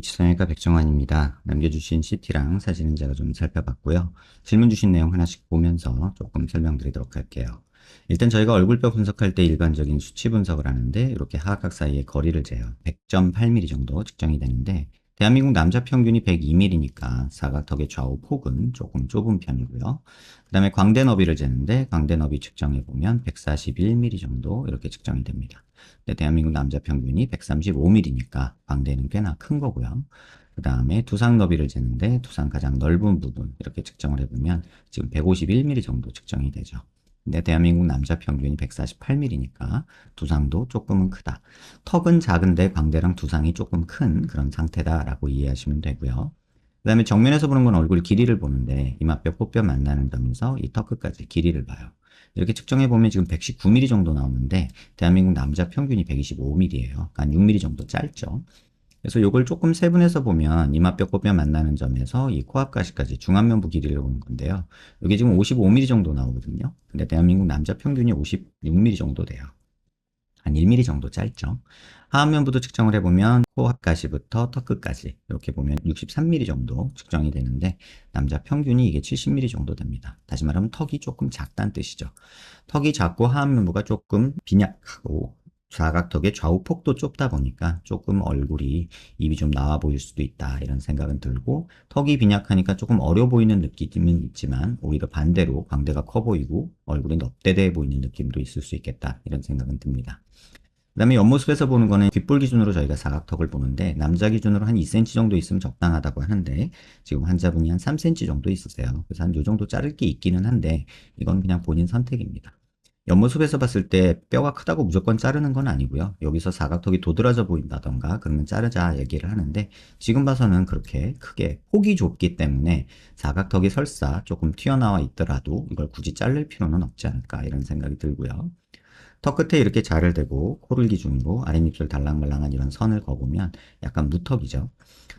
H성형외과 백정환입니다. 남겨주신 CT랑 사진은 제가 좀 살펴봤고요. 질문 주신 내용 하나씩 보면서 조금 설명드리도록 할게요. 일단 저희가 얼굴뼈 분석할 때 일반적인 수치 분석을 하는데 이렇게 하악각 사이의 거리를 재요. 100.8mm 정도 측정이 되는데 대한민국 남자 평균이 102mm니까 사각턱의 좌우 폭은 조금 좁은 편이고요. 그 다음에 광대 너비를 재는데 광대 너비 측정해보면 141mm 정도 이렇게 측정이 됩니다. 대한민국 남자 평균이 135mm니까 광대는 꽤나 큰 거고요. 그 다음에 두상 너비를 재는데 두상 가장 넓은 부분 이렇게 측정을 해보면 지금 151mm 정도 측정이 되죠. 근데 대한민국 남자 평균이 148mm니까 두상도 조금은 크다. 턱은 작은데 광대랑 두상이 조금 큰 그런 상태다라고 이해하시면 되고요. 그 다음에 정면에서 보는 건 얼굴 길이를 보는데 이마뼈, 코뼈 만나는 점에서 이 턱 끝까지 길이를 봐요. 이렇게 측정해 보면 지금 119mm 정도 나오는데 대한민국 남자 평균이 125mm예요. 한 6mm 정도 짧죠. 그래서 이걸 조금 세분해서 보면 이마뼈, 코뼈 만나는 점에서 이 코앞 가시까지 중안면부 길이를 보는 건데요. 이게 지금 55mm 정도 나오거든요. 근데 대한민국 남자 평균이 56mm 정도 돼요. 한 1mm 정도 짧죠. 하안면부도 측정을 해보면 코앞 가시부터 턱 끝까지 이렇게 보면 63mm 정도 측정이 되는데 남자 평균이 이게 70mm 정도 됩니다. 다시 말하면 턱이 조금 작다는 뜻이죠. 턱이 작고 하안면부가 조금 빈약하고 사각턱의 좌우 폭도 좁다 보니까 조금 얼굴이 입이 좀 나와 보일 수도 있다 이런 생각은 들고 턱이 빈약하니까 조금 어려 보이는 느낌은 있지만 오히려 반대로 광대가 커 보이고 얼굴이 넙대대해 보이는 느낌도 있을 수 있겠다 이런 생각은 듭니다. 그 다음에 옆모습에서 보는 거는 귓볼 기준으로 저희가 사각턱을 보는데 남자 기준으로 한 2cm 정도 있으면 적당하다고 하는데 지금 환자분이 한 3cm 정도 있으세요. 그래서 한 요 정도 자를 게 있기는 한데 이건 그냥 본인 선택입니다. 옆모습에서 봤을 때 뼈가 크다고 무조건 자르는 건 아니고요. 여기서 사각턱이 도드라져 보인다던가 그러면 자르자 얘기를 하는데 지금 봐서는 그렇게 크게 폭이 좁기 때문에 사각턱이 설사 조금 튀어나와 있더라도 이걸 굳이 자를 필요는 없지 않을까 이런 생각이 들고요. 턱 끝에 이렇게 자를 대고 코를 기준으로 아랫입술 달랑말랑한 이런 선을 그어보면 약간 무턱이죠.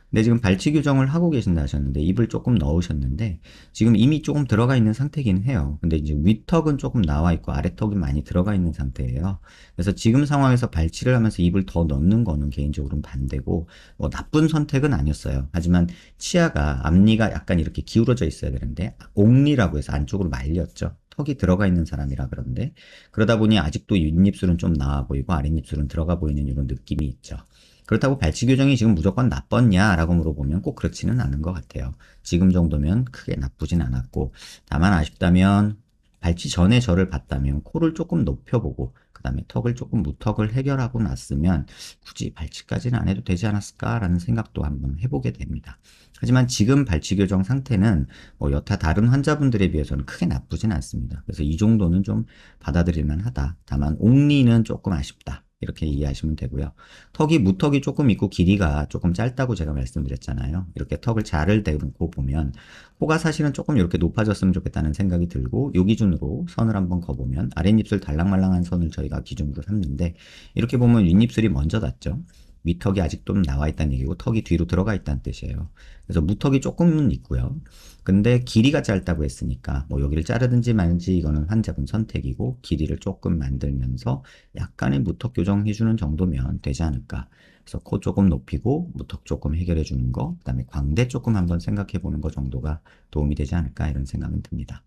근데 지금 발치 교정을 하고 계신다 하셨는데 입을 조금 넣으셨는데 지금 이미 조금 들어가 있는 상태긴 해요. 근데 이제 윗턱은 조금 나와 있고 아래턱이 많이 들어가 있는 상태예요. 그래서 지금 상황에서 발치를 하면서 입을 더 넣는 거는 개인적으로는 반대고 뭐 나쁜 선택은 아니었어요. 하지만 치아가 앞니가 약간 이렇게 기울어져 있어야 되는데 옥니라고 해서 안쪽으로 말렸죠. 턱이 들어가 있는 사람이라 그런데 그러다 보니 아직도 윗입술은 좀 나와 보이고 아랫입술은 들어가 보이는 이런 느낌이 있죠. 그렇다고 발치 교정이 지금 무조건 나빴냐라고 물어보면 꼭 그렇지는 않은 것 같아요. 지금 정도면 크게 나쁘진 않았고 다만 아쉽다면 발치 전에 저를 봤다면 코를 조금 높여보고 그 다음에 턱을 조금 무턱을 해결하고 났으면 굳이 발치까지는 안 해도 되지 않았을까라는 생각도 한번 해보게 됩니다. 하지만 지금 발치 교정 상태는 뭐 여타 다른 환자분들에 비해서는 크게 나쁘진 않습니다. 그래서 이 정도는 좀 받아들일만 하다. 다만 옥니는 조금 아쉽다. 이렇게 이해하시면 되고요. 턱이 무턱이 조금 있고 길이가 조금 짧다고 제가 말씀드렸잖아요. 이렇게 턱을 자를 대고 보면 코가 사실은 조금 이렇게 높아졌으면 좋겠다는 생각이 들고 이 기준으로 선을 한번 그어보면 아랫입술 달랑말랑한 선을 저희가 기준으로 삼는데 이렇게 보면 윗입술이 먼저 닿죠. 윗턱이 아직 좀 나와 있다는 얘기고 턱이 뒤로 들어가 있다는 뜻이에요. 그래서 무턱이 조금은 있고요. 근데 길이가 짧다고 했으니까 뭐 여기를 자르든지 말든지 이거는 환자분 선택이고 길이를 조금 만들면서 약간의 무턱 교정해주는 정도면 되지 않을까. 그래서 코 조금 높이고 무턱 조금 해결해주는 거, 그 다음에 광대 조금 한번 생각해보는 거 정도가 도움이 되지 않을까 이런 생각은 듭니다.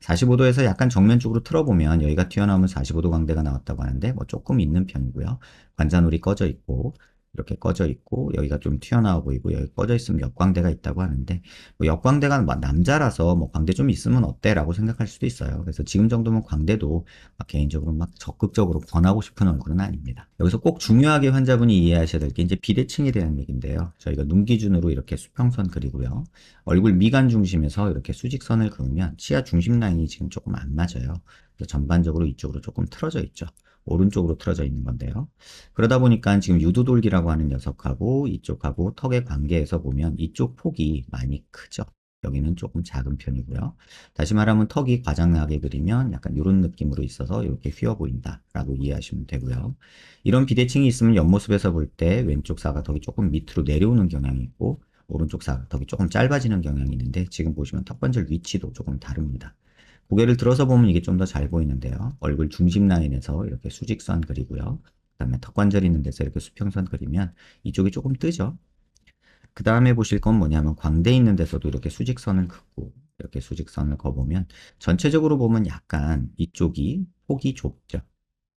45도에서 약간 정면 쪽으로 틀어보면 여기가 튀어나오면 45도 광대가 나왔다고 하는데 뭐 조금 있는 편이고요. 관자놀이 꺼져 있고 이렇게 꺼져 있고 여기가 좀 튀어나와 보이고 여기 꺼져 있으면 역광대가 있다고 하는데 뭐 역광대가 남자라서 뭐 광대 좀 있으면 어때? 라고 생각할 수도 있어요. 그래서 지금 정도면 광대도 막 개인적으로 막 적극적으로 권하고 싶은 얼굴은 아닙니다. 여기서 꼭 중요하게 환자분이 이해하셔야 될 게 이제 비대칭에 대한 얘기인데요. 저희가 눈 기준으로 이렇게 수평선 그리고요. 얼굴 미간 중심에서 이렇게 수직선을 그으면 치아 중심 라인이 지금 조금 안 맞아요. 그래서 전반적으로 이쪽으로 조금 틀어져 있죠. 오른쪽으로 틀어져 있는 건데요. 그러다 보니까 지금 유두돌기라고 하는 녀석하고 이쪽하고 턱의 관계에서 보면 이쪽 폭이 많이 크죠. 여기는 조금 작은 편이고요. 다시 말하면 턱이 과장나게 그리면 약간 이런 느낌으로 있어서 이렇게 휘어 보인다라고 이해하시면 되고요. 이런 비대칭이 있으면 옆모습에서 볼 때 왼쪽 사각턱이 조금 밑으로 내려오는 경향이 있고 오른쪽 사각턱이 조금 짧아지는 경향이 있는데 지금 보시면 턱관절 위치도 조금 다릅니다. 고개를 들어서 보면 이게 좀 더 잘 보이는데요. 얼굴 중심 라인에서 이렇게 수직선 그리고요. 그 다음에 턱관절 있는 데서 이렇게 수평선 그리면 이쪽이 조금 뜨죠. 그 다음에 보실 건 뭐냐면 광대 있는 데서도 이렇게 수직선을 긋고 이렇게 수직선을 그어보면 전체적으로 보면 약간 이쪽이 폭이 좁죠.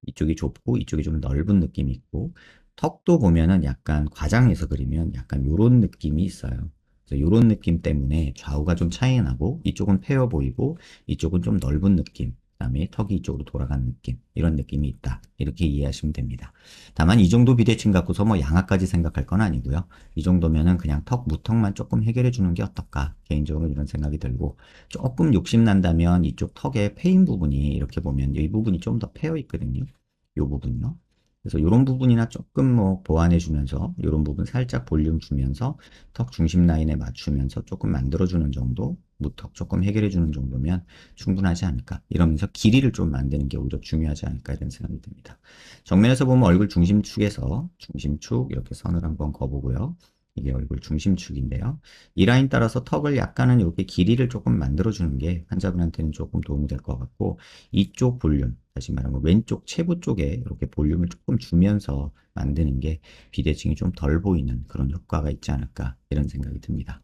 이쪽이 좁고 이쪽이 좀 넓은 느낌이 있고 턱도 보면은 약간 과장해서 그리면 약간 요런 느낌이 있어요. 그래서 요런 느낌 때문에 좌우가 좀 차이 나고 이쪽은 패여 보이고 이쪽은 좀 넓은 느낌 그다음에 턱이 이쪽으로 돌아간 느낌 이런 느낌이 있다 이렇게 이해하시면 됩니다. 다만 이 정도 비대칭 갖고서 뭐 양아까지 생각할 건 아니고요. 이 정도면은 그냥 턱 무턱만 조금 해결해 주는 게 어떨까 개인적으로 이런 생각이 들고 조금 욕심 난다면 이쪽 턱의 패인 부분이 이렇게 보면 이 부분이 좀 더 패여 있거든요. 요 부분요. 그래서 이런 부분이나 조금 뭐 보완해 주면서 이런 부분 살짝 볼륨 주면서 턱 중심 라인에 맞추면서 조금 만들어 주는 정도 무턱 조금 해결해 주는 정도면 충분하지 않을까 이러면서 길이를 좀 만드는 게 오히려 중요하지 않을까 이런 생각이 듭니다. 정면에서 보면 얼굴 중심축에서 중심축 이렇게 선을 한번 그어보고요. 이게 얼굴 중심축인데요. 이 라인 따라서 턱을 약간은 이렇게 길이를 조금 만들어주는 게 환자분한테는 조금 도움이 될 것 같고 이쪽 볼륨, 다시 말하면 왼쪽 체부 쪽에 이렇게 볼륨을 조금 주면서 만드는 게 비대칭이 좀 덜 보이는 그런 효과가 있지 않을까 이런 생각이 듭니다.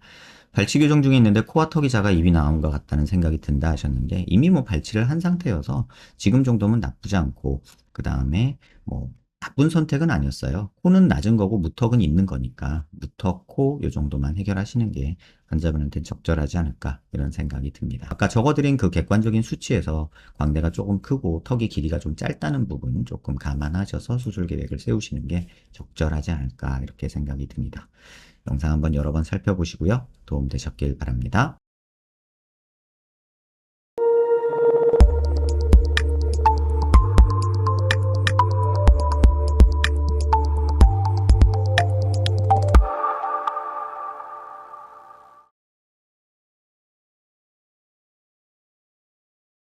발치 교정 중에 있는데 코와 턱이 작아 입이 나온 것 같다는 생각이 든다 하셨는데 이미 뭐 발치를 한 상태여서 지금 정도면 나쁘지 않고 그 다음에 뭐 나쁜 선택은 아니었어요. 코는 낮은 거고 무턱은 있는 거니까 무턱, 코 요 정도만 해결하시는 게 환자분한테 적절하지 않을까 이런 생각이 듭니다. 아까 적어드린 그 객관적인 수치에서 광대가 조금 크고 턱이 길이가 좀 짧다는 부분 조금 감안하셔서 수술 계획을 세우시는 게 적절하지 않을까 이렇게 생각이 듭니다. 영상 한번 여러 번 살펴보시고요. 도움 되셨길 바랍니다.